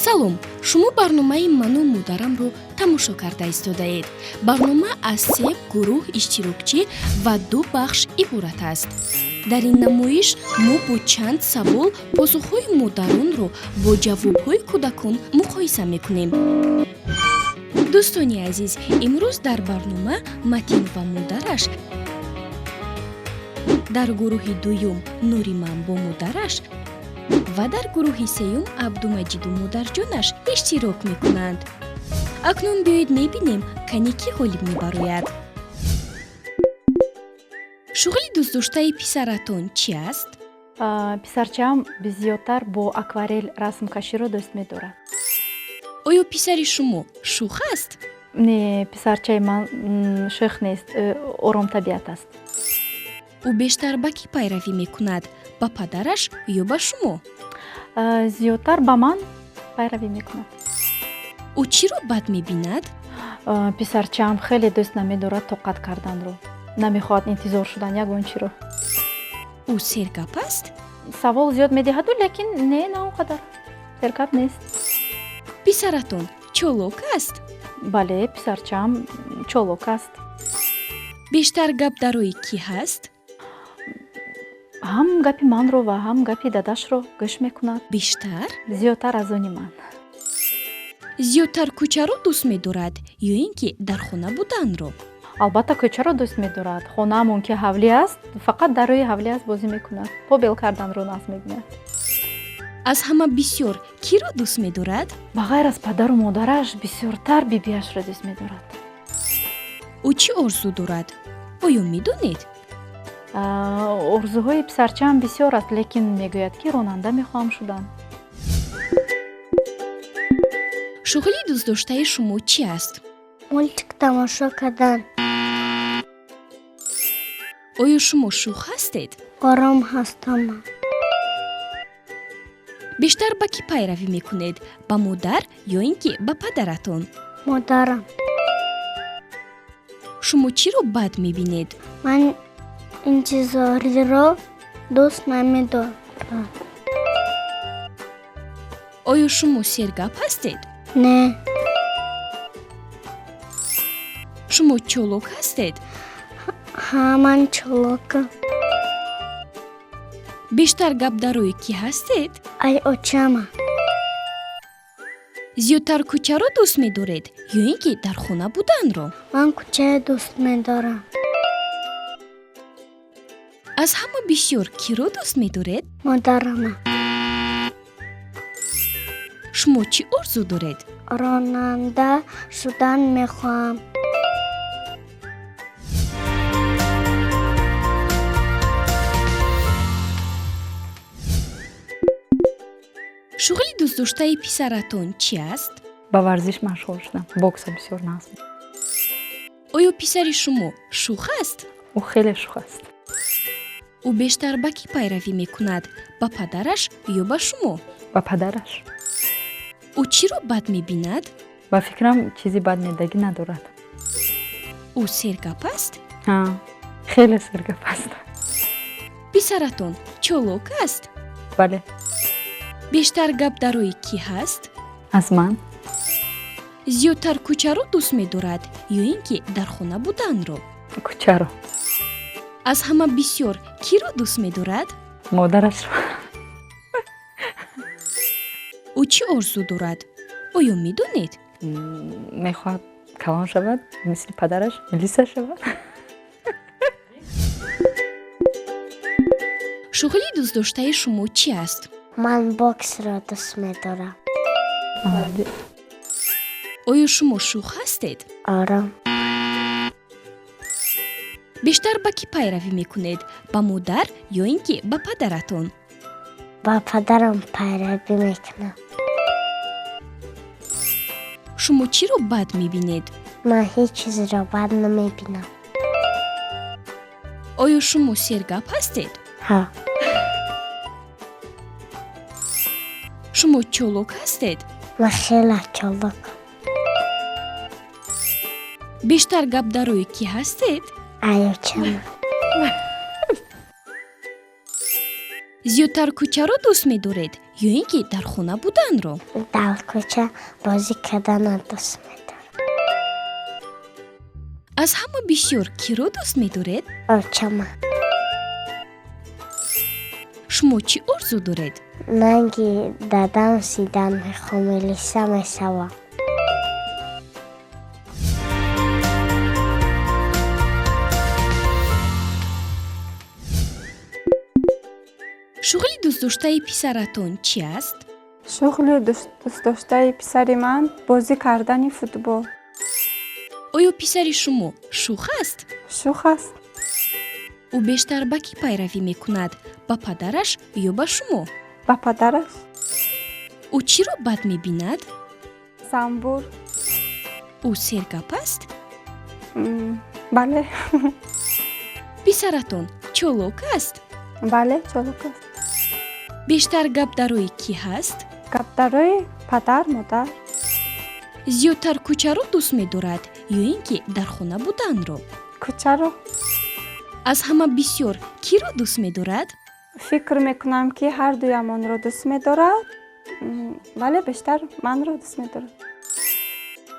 салом, шумо барномаи ману модарамро тамошо карда истодаед. Барнома аз 3 гурӯҳ иштирокчӣ ва 2 бахш иборат аст. дар ин намоиш мо бо чанд савол посухҳои модаронро бо ҷавобҳои кӯдакон муқоиса мекунем. дӯстони азиз, имрӯз дар барнома Матин ва модараш дар гурӯҳи дуюм Нуриман бо модараш ва дар гурӯҳи сеюм Абдумаҷиду модарҷонаш иштирок мекунанд. акнун биёед мебинем кани кӣ ғолиб мебарояд. шуғли дӯстдоштаи писаратон чӣ аст? писарчаам зиёдтар бо акварел расмкаширо дӯст медорад. оё писари шумо шух аст? Не, писарчаи ман шух нест, оромтабиат аст. ӯ бештар ба кӣ пайравӣ мекунад, ба падараш ё ба шумо? зиёдтар ба ман пайравӣ мекунад. ӯ чиро бад мебинад? писарчаам хеле дӯст намедорад тоқат карданро, намехоҳад интизор шудан ягон чиро. ӯ сергап аст? савол зиёд медиҳаду, лекин не на он қадар сергап нест. писаратон чолок аст? бале, писарчаам чолок аст. бештар гап дарои кӣ ҳаст? ҳам гапи манро ва ҳам гапи дадашро гӯш мекунад. бештар? зиёдтар аз они ман. зиёдтар кӯчаро дӯст медорад ё ин ки дар хона буданро? албатта кӯчаро дӯст медорад. хонаамон ки ҳавлӣ аст, фақат дар рӯи ҳавлӣ аст бозӣ мекунад. побел карданро наз мебинад. аз ҳама бисёр киро дӯст медорад? ба ғайр аз падару модараш бисёртар бибиашро дӯст медорад. ӯ чӣ орзу дорад? оё медонед? орзуҳои писарчаам бисёр аст, лекин мегӯяд ки ронанда мехоҳам шудан. шуғли дӯстдоштаи шумо чӣ аст? мультик тамошо кардан. оё шумо шух ҳастед? ором ҳастам. бештар ба кӣ пайравӣ мекунед, ба модар ё ин ки ба падаратон? модарам. шумо чиро бад мебинед? ман интизориро дӯст намедорам. оё шумо сергап ҳастед? не. шумо чолок ҳастед? ҳа, ман чолокам. бештар гап дарои кӣ ҳастед? ай очама. зиёдтар кӯчаро дӯст медоред ё ин ки дар хона буданро? ман кӯчаро дӯст медорам. аз ҳама бисёр киро дӯст медоред? модарама. шумо чӣ орзу доред? ронанда шудан мехоҳам. шуғли дӯстдоштаи писаратон чӣ аст? ба варзиш машғул шудам. бокса бисёр назм. оё писари шумо шух аст? ӯ хеле шух аст. ӯ бештар ба кӣ пайравӣ мекунад, ба падараш ё ба шумо? ба падараш. ӯ чиро бад мебинад? ба фикрам чизи бадмедагӣ надорад. ӯ сергап аст? ҳа, хеле сергап аст. писаратон чолок аст? бале. бештар гап дарои кӣ ҳаст? аз ман. зиёдтар кӯчаро дӯст медорад ё ин ки дар хона буданро? кӯчаро. аз ҳама бисёр киро дӯст медорад? модарашро. ӯ чӣ орзу дорад? оё медонед? мехоҳад калон шавад, мисли падараш милиса шавад. шуғли дӯстдоштаи шумо чӣ аст? ман боксро дӯст медорам. оё шумо шух ҳастед? ором. бештар ба кӣ пайравӣ мекунед, ба модар ё ин ки ба падаратон? ба падарам пайравӣ мекунам. шумо чиро бад мебинед? ман ҳеҷ чизро бад намебинам. оё шумо сергап ҳастед? ҳа. шумо чолок ҳастед? ман хеле чолокам. бештар гап дарои кӣ ҳастед? ай очама. зиёдтар кӯчаро дӯст медоред ё ин ки дар хона буданро? дар кӯча бозӣ карданро дӯст медорам. аз ҳама бисёр киро дӯст медоред? овчама. шумо чӣ орзу доред? нанги дадам сидан мехом лиса месавам. шуғли дӯстдоштаи писаратон чӣ аст? шуғли дӯстдоштаи писари ман бозӣ кардани футбол. оё писари шумо шух аст? шух аст. ӯ бештар ба кӣ пайравӣ мекунад, ба падараш ё ба шумо? ба падараш. ӯ чиро бад мебинад? самбур. ӯ сергап аст? бале. писаратон чолок аст? бале, чолок аст. бештар гап дар рӯи кӣ ҳаст? гапдарои падар, модар. зиёдтар кӯчаро дӯст медорад ё ин ки дар хона буданро? кӯчаро. аз ҳама бисёр киро дӯст медорад? фикр мекунам ки ҳардуямонро дӯст медорад. бале, бештар манро дӯст медорад.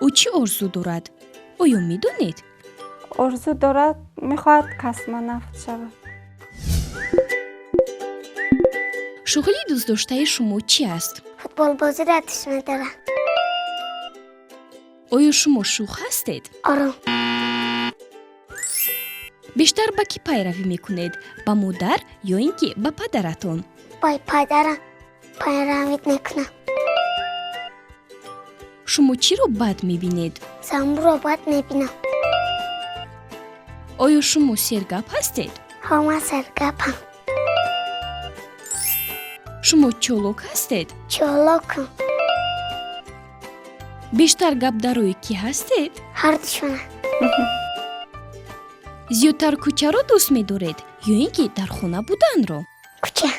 ӯ чӣ орзу дорад? оё медонед? орзу дорад, мехоҳад космонавт шавад. шуғли дӯстдоштаи шумо чӣ аст? футболбозиро дӯст медорам. оё шумо шух ҳастед? ором. бештар ба кӣ пайравӣ мекунед, ба модар ё ин ки ба падаратон? ба падарам пайравӣ мекунам. шумо чиро бад мебинед? самбурро бад мебинам. оё шумо сергап ҳастед? ҳо, ман сергапам. шумо чолок ҳастед? чолокам. бештар гап дар рӯи кӣ ҳастед? ҳардушона. зиёдтар кӯчаро дӯст медоред ё ин ки дар хона буданро? кӯча.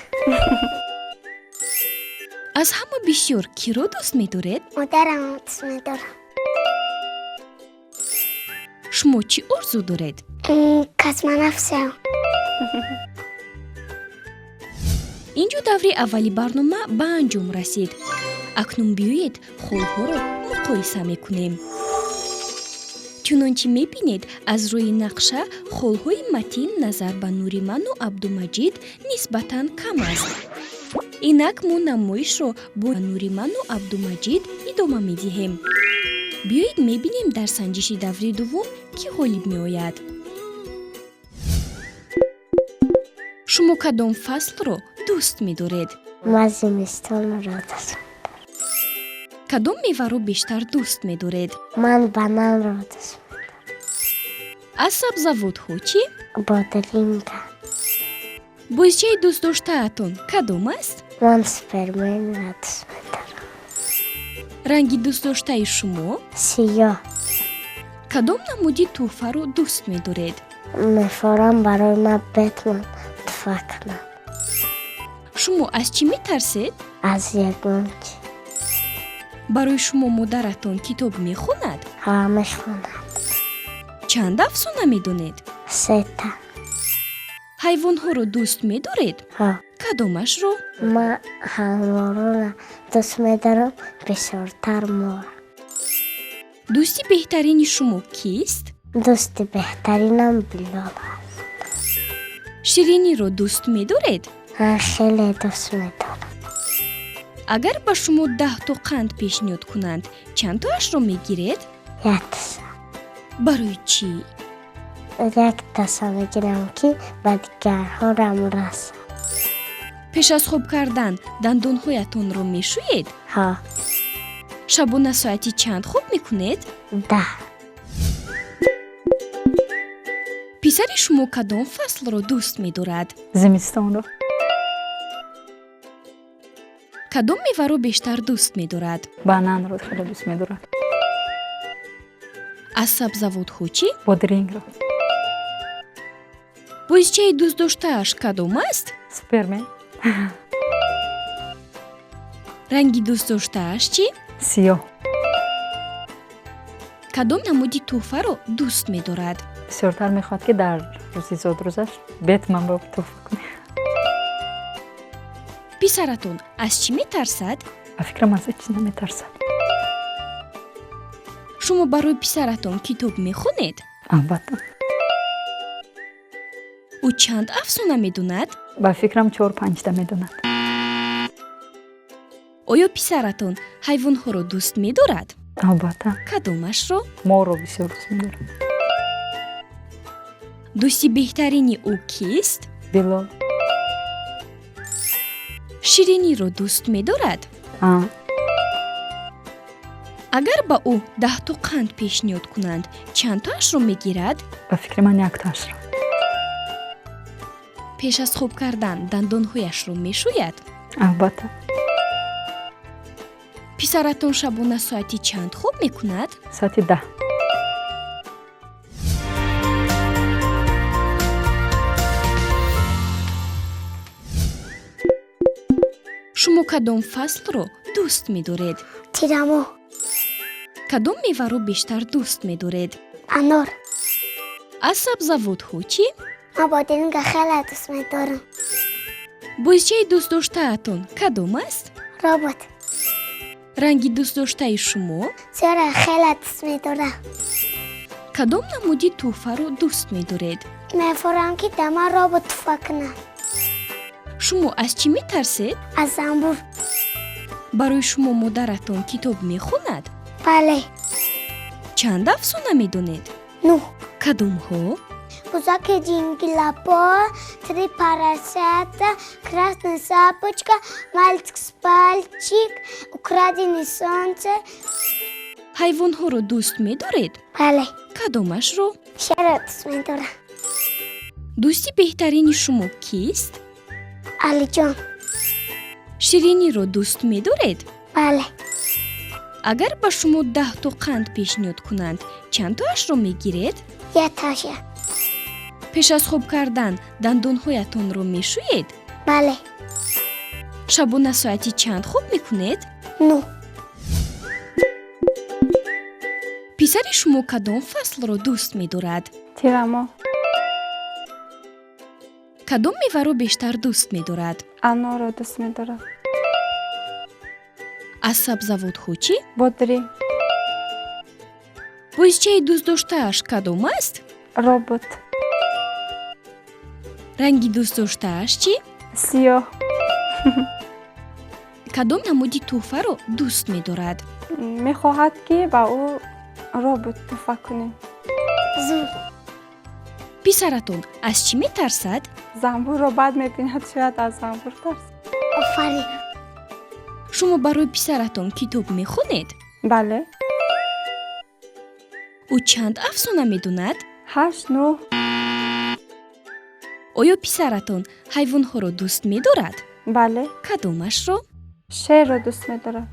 аз ҳама бисёр киро дӯст медоред? модарам дӯст медорам. шумо чӣ орзу доред? космонавт шавам. инҷо даври аввали барнома ба анҷом расид. акнун биёед холҳоро муқоиса мекунем. чунончи мебинед аз рӯи нақша холҳои матин назар ба нуриману абдумаҷид нисбатан кам аст. инак мо намоишро бо нуриману абдумаҷид идома медиҳем. биёед мебинем дар санҷиши даври дуввум кӣ ғолиб меояд. шумо кадом фаслро дӯст медоред? ман зимистонро дӯст. кадом меваро бештар дӯст медоред? ман бананро дӯст. аз сабзавотҳо чӣ? бодринга. бозичаи дӯстдоштаатон кадом аст? ман суперменро дӯст медорам. ранги дӯстдоштаи шумо? сиёҳ. кадом намуди тӯҳфаро дӯст медоред? мефорам барои ман бетман туфа кунам. шумо аз чӣ метарсед? аз ягончи. барои шумо модаратон китоб мехонад? ҳа, мехонад. чанд афсона медонед? 3 та. ҳайвонҳоро дӯст медоред? ҳа. кадомашро? ман ҳамворона дӯст медорам, бисёртар мор. дӯсти беҳтарини шумо кист? дӯсти беҳтаринам билол аст. шириниро дӯст медоред? ман хеле дӯст медорам. агар ба шумо 10 то қанд пешниҳод кунанд чандтоашро мегиред? 1 таса. барои чӣ? 1 таса мегирам ки ба дигарҳорам расад. пеш аз хоб кардан дандонҳоятонро мешӯед? ҳа. шабона соати чанд хоб мекунед? 10. писари шумо кадом фаслро дӯст медорад? зимистонро. кадом меваро бештар дӯст медорад? бананро хеле дӯст медорад. аз сабзавотҳо чӣ? бодрингро. бозичаи дӯстдоштааш кадом аст? супермен. ранги дӯстдоштааш чӣ? сиёҳ. кадом намуди тӯҳфаро дӯст медорад? бисёртар мехоҳад ки дар рӯзи зодрӯзаш бетман ба тӯҳфа кунад. писаратон аз чӣ метарсад? ба фикрам аз ҳеҷ чиз наметарсад. шумо барои писаратон китоб мехонед? албатта. ӯ чанд афсона медонад? ба фикрам 4-5 медонад. оё писаратон ҳайвонҳоро дӯст медорад? албатта. кадомашро? моро бисёр дӯст медорад. дӯсти беҳтарини ӯ кист? билол. шириниро дӯст медорад? агар ба ӯ 10 қанд пешниҳод кунанд чандтоашро мегирад? ба фикри ман 1-таашро. пеш аз хоб кардан дандонҳояшро мешӯяд? албатта. писаратон шабона соати чанд хоб мекунад? соати 10. шумо кадом фаслро дӯст медоред? тирамо, кадом меваро бештар дӯст медоред? анор. аз сабзавотҳо чӣ? ман бодиринга хеле дӯст медорам. бозчаи дӯстдоштаатон кадом аст? робот. ранги дӯстдоштаи шумо? зора хеле дӯст медорам. кадом намуди тӯҳфаро дӯст медоред? мефурам ки дама робот туфа кунад. шумо аз чӣ метарсед? аз занбур. барои шумо модаратон китоб мехонад? бале. чанд афсона медонед? 9. кадомҳо? Бузаки джинглапо, 3 поросята, красная шапочка, мальчик с пальчик, украденное солнце. ҳайвонҳоро дӯст медоред? бале. кадомашро? шерро дӯст медорам. дӯсти беҳтарини шумо кист? алиҷон. шириниро дӯст медоред? бале. агар ба шумо 10 қанд пешниҳод кунанд чандтоашро мегиред? 1-таша. пеш аз хоб кардан дандонҳоятонро мешӯед? бале. шабона соати чанд хоб мекунед? 9. писари шумо кадом фаслро дӯст медорад? тирамо, кадом меваро бештар дӯст медорад? анорро дӯст медорад. аз сабзавотҳо чӣ? бодри, бозчаи дӯстдоштааш кадом аст? робот, ранги дӯстдоштааш чӣ? сиёҳ. кадом намуди тӯҳфаро дӯст медорад? мехоҳад ки ба ӯ робот туфа кунем. зур. писаратон аз чӣ метарсад? занбурро бад мебинад, шояд аз занбур тарс. офарин. шумо барои писаратон китоб мехонед? бале. ӯ чанд афсона медонад? 8-9. оё писаратон ҳайвонҳоро дӯст медорад? бале. кадомашро? шерро дӯст медорад.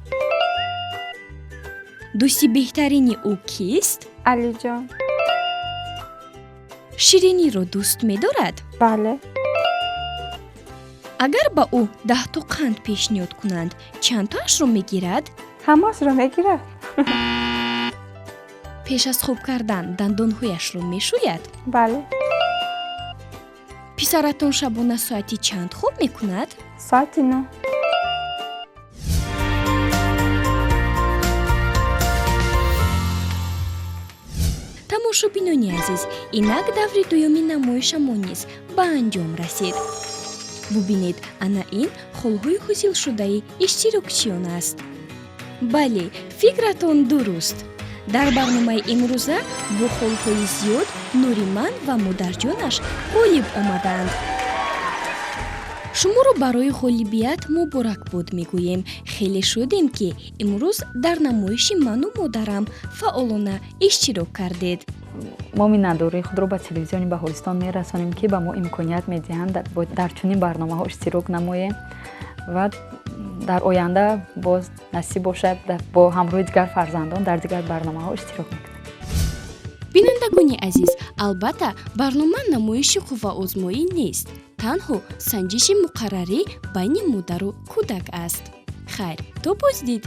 дӯсти беҳтарини ӯ кист? алиҷон. шириниро дӯст медорад? бале. агар ба ӯ 10 қанд пешниҳод кунанд чандтоашро мегирад? ҳамаашро мегирад. пеш аз хоб кардан дандонҳояшро мешӯяд? бале. писаратон шабона соати чанд хоб мекунад? соати 9. тамошобинони азиз, инак даври дуюми намоишамон низ ба анҷом расид. бубинед, ана ин холҳои ҳосилшудаи иштирокчиён аст. бале, фикратон дуруст. дар барномаи имрӯза бо холҳои зиёд нуриман ва модарҷонаш ғолиб омаданд. шуморо барои ғолибият муборакбод мегӯем. хеле шудем ки имрӯз дар намоиши ману модарам фаъолона иштирок кардед. мо миннатдории худро ба телевизиони Баҳористон мерасонем ки ба мо имконият медиҳанд дар чунин барномаҳо иштирок намоем ва дар оянда боз насиб бошад бо ҳамроҳи дигар фарзандон дар дигар барномаҳо иштирок мекунем. бинандагони азиз, албатта барнома намоиши қувваозмоӣ нест, танҳо санҷиши муқаррарӣ байни модару кӯдак аст. хайр, то боздид.